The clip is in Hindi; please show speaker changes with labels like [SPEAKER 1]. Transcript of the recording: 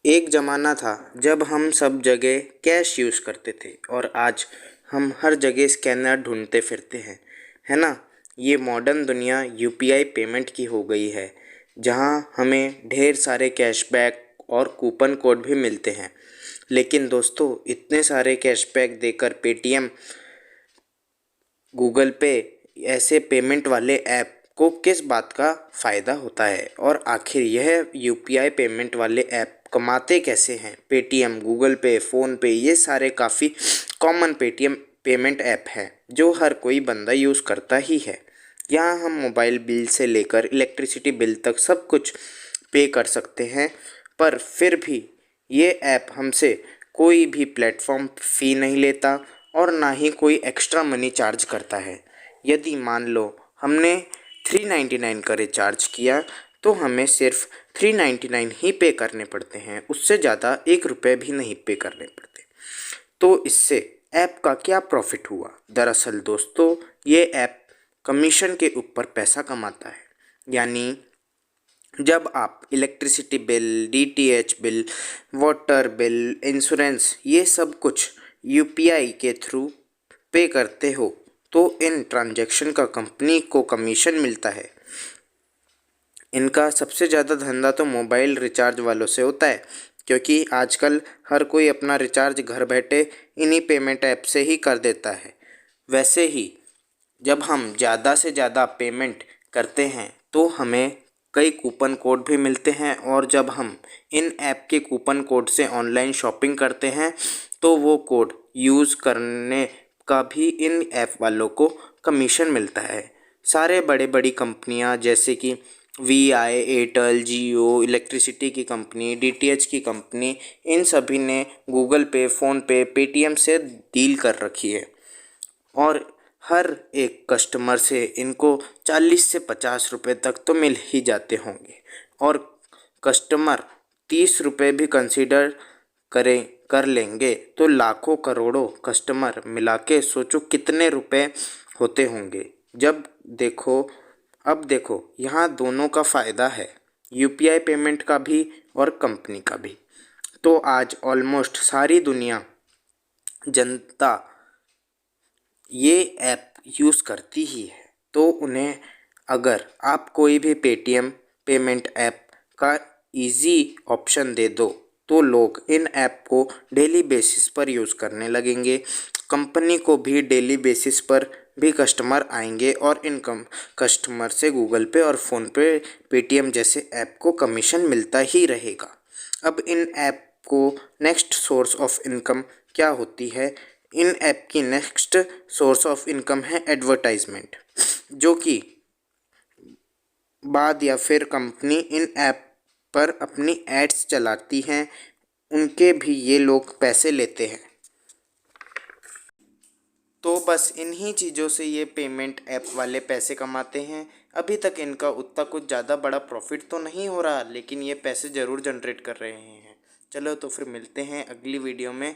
[SPEAKER 1] एक ज़माना था जब हम सब जगह कैश यूज़ करते थे और आज हम हर जगह स्कैनर ढूंढते फिरते हैं, है ना। ये मॉडर्न दुनिया यूपीआई पेमेंट की हो गई है, जहां हमें ढेर सारे कैशबैक और कूपन कोड भी मिलते हैं। लेकिन दोस्तों, इतने सारे कैशबैक देकर पेटीएम, गूगल पे ऐसे पेमेंट वाले ऐप को किस बात का फ़ायदा होता है, और आखिर यह यूपीआई पेमेंट वाले ऐप कमाते कैसे हैं। पेटीएम, गूगल पे, फ़ोनपे ये सारे काफ़ी कॉमन पेटीएम पेमेंट ऐप हैं जो हर कोई बंदा यूज़ करता ही है। यहाँ हम मोबाइल बिल से लेकर इलेक्ट्रिसिटी बिल तक सब कुछ पे कर सकते हैं, पर फिर भी ये ऐप हमसे कोई भी प्लेटफॉर्म फ़ी नहीं लेता और ना ही कोई एक्स्ट्रा मनी चार्ज करता है। यदि मान लो हमने 399 का रिचार्ज किया तो हमें सिर्फ 399 ही पे करने पड़ते हैं, उससे ज़्यादा 1 रुपये भी नहीं पे करने पड़ते। तो इससे ऐप का क्या प्रॉफिट हुआ? दरअसल दोस्तों, ये ऐप कमीशन के ऊपर पैसा कमाता है। यानी जब आप electricity bill, DTH bill, water bill, insurance ये सब कुछ यूपीआई के थ्रू पे करते हो तो इन ट्रांजैक्शन का कंपनी को कमीशन मिलता है। इनका सबसे ज़्यादा धंधा तो मोबाइल रिचार्ज वालों से होता है, क्योंकि आजकल हर कोई अपना रिचार्ज घर बैठे इन्हीं पेमेंट ऐप से ही कर देता है। वैसे ही जब हम ज़्यादा से ज़्यादा पेमेंट करते हैं तो हमें कई कूपन कोड भी मिलते हैं, और जब हम इन ऐप के कूपन कोड से ऑनलाइन शॉपिंग करते हैं तो वो कोड यूज़ करने का भी इन ऐप वालों को कमीशन मिलता है। सारे बड़ी बड़ी कंपनियां जैसे कि वीआई, एयरटेल, जियो, इलेक्ट्रिसिटी की कंपनी, डीटीएच की कंपनी, इन सभी ने गूगल पे, फ़ोनपे, पेटीएम से डील कर रखी है, और हर एक कस्टमर से इनको 40 से 50 रुपए तक तो मिल ही जाते होंगे। और कस्टमर 30 रुपए भी कंसीडर कर लेंगे तो लाखों करोड़ों कस्टमर मिला के सोचो कितने रुपए होते होंगे। जब देखो अब देखो, यहाँ दोनों का फ़ायदा है, यूपीआई पेमेंट का भी और कंपनी का भी। तो आज ऑलमोस्ट सारी दुनिया जनता ये ऐप यूज़ करती ही है। तो उन्हें, अगर आप कोई भी पेटीएम पेमेंट ऐप का इजी ऑप्शन दे दो तो लोग इन ऐप को डेली बेसिस पर यूज़ करने लगेंगे। कंपनी को भी डेली बेसिस पर भी कस्टमर आएंगे और इन कस्टमर से गूगल पे और फ़ोनपे, पेटीएम जैसे ऐप को कमीशन मिलता ही रहेगा। अब इन ऐप को नेक्स्ट सोर्स ऑफ इनकम क्या होती है? इन ऐप की नेक्स्ट सोर्स ऑफ इनकम है एडवर्टाइजमेंट, जो कि बाद या फिर कंपनी इन ऐप पर अपनी एड्स चलाती हैं, उनके भी ये लोग पैसे लेते हैं। तो बस इन्हीं चीज़ों से ये पेमेंट ऐप वाले पैसे कमाते हैं। अभी तक इनका उतना कुछ ज़्यादा बड़ा प्रॉफिट तो नहीं हो रहा, लेकिन ये पैसे ज़रूर जनरेट कर रहे हैं। चलो तो फिर मिलते हैं अगली वीडियो में।